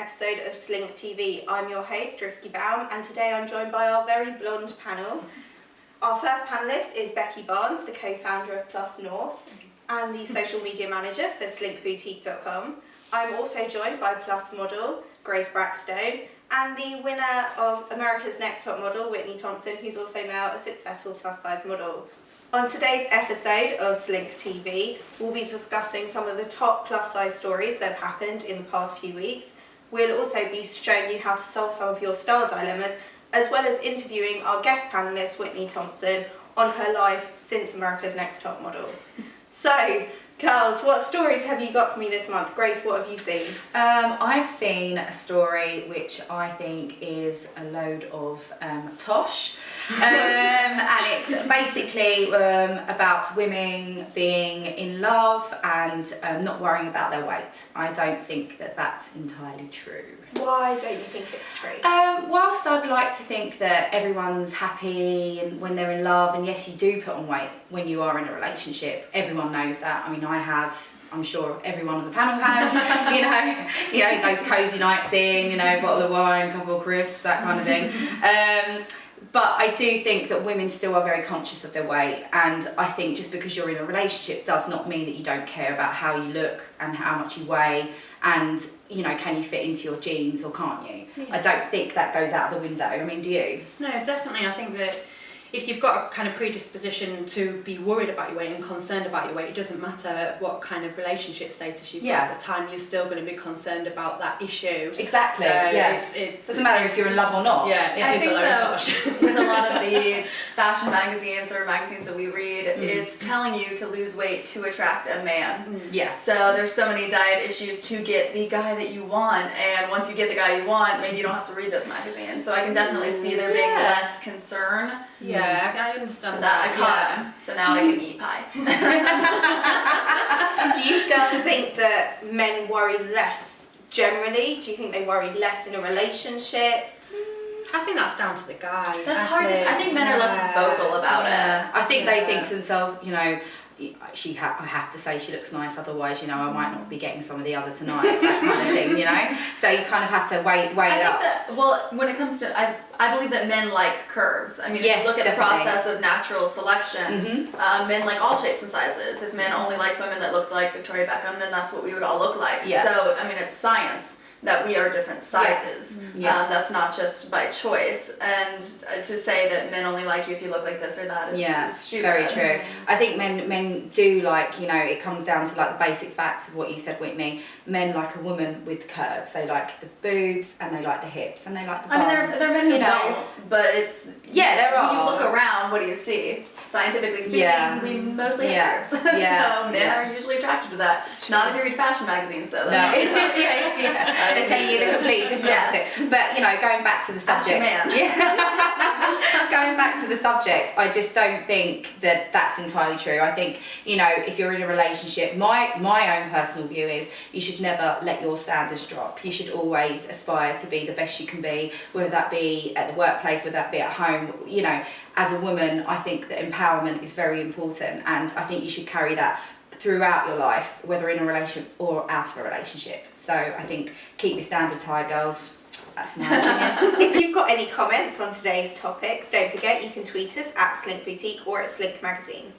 episode of SLiNK TV. I'm your host, Rifki Baum, and today I'm joined by our very blonde panel. Our first panellist is Becky Barnes, the co-founder of Plus North and the social media manager for SLiNKboutique.com. I'm also joined by Plus model, Grace Brackstone, and the winner of America's Next Top Model, Whitney Thompson, who's also now a successful plus-size model. On today's episode of SLiNK TV, we'll be discussing some of the top plus-size stories that have happened in the past few weeks. We'll also be showing you how to solve some of your style dilemmas, as well as interviewing our guest panellist, Whitney Thompson, on her life since America's Next Top Model. So, girls, what stories have you got for me this month? Grace, what have you seen? I've seen a story which I think is a load of tosh. And it's basically about women being in love and not worrying about their weight. I don't think that that's entirely true. Why don't you think it's true? Whilst I'd like to think that everyone's happy and when they're in love, and yes, you do put on weight when you are in a relationship. Everyone knows that. I mean, I have. I'm sure everyone on the panel has. you know those cosy nights in. Bottle of wine, couple of crisps, that kind of thing. But I do think that women still are very conscious of their weight, and I think just because you're in a relationship does not mean that you don't care about how you look and how much you weigh, and can you fit into your jeans or can't you? Yeah. I don't think that goes out the window. I mean, do you? No, definitely. I think that if you've got a kind of predisposition to be worried about your weight and concerned about your weight, it doesn't matter what kind of relationship status you've got at the time, you're still going to be concerned about that issue. Exactly, so yeah. It doesn't matter if you're in love or not. Yeah, I think that with a lot of the fashion magazines or magazines that we read, it's telling you to lose weight to attract a man. Yes. So there's so many diet issues to get the guy that you want, and once you get the guy you want, maybe you don't have to read this magazine. So I can definitely see there being less concern. Yeah, I understand that. I caught him, so now I can eat pie. Do you girls think that men worry less generally? Do you think they worry less in a relationship? I think that's down to the guy. That's hard to say. I think men are less vocal about it. I think they think to themselves, I have to say she looks nice, otherwise, I might not be getting some of the other tonight, that kind of thing, So you kind of have to weigh it up. Well, when it comes to, I believe that men like curves. I mean, yes, if you look at definitely. the process of natural selection, men like all shapes and sizes. If men only liked women that looked like Victoria Beckham, then that's what we would all look like. Yeah. So, I mean, it's science that we are different sizes. Yeah. That's not just by choice. And to say that men only like you if you look like this or that is stupid. Very true. I think men do like, it comes down to like the basic facts of what you said, Whitney. Men like a woman with curves. They like the boobs and they like the hips and they like the bum. I mean, there are men who don't, but it's... Yeah, there are. When you look around, what do you see? Scientifically speaking, we mostly have curves. So men are usually attracted to that. Not if you read fashion magazines, though. No. They're telling you the complete different opposite. But, going back to the subject. Going back to the subject, I just don't think that that's entirely true. I think, if you're in a relationship, my own personal view is you should never let your standards drop. You should always aspire to be the best you can be, whether that be at the workplace, whether that be at home. As a woman, I think that empowerment is very important, and I think you should carry that throughout your life, whether in a relationship or out of a relationship. So I think keep your standards high, girls. That's my opinion. If you've got any comments on today's topics, don't forget you can tweet us at SLiNK Boutique or at SLiNK Magazine.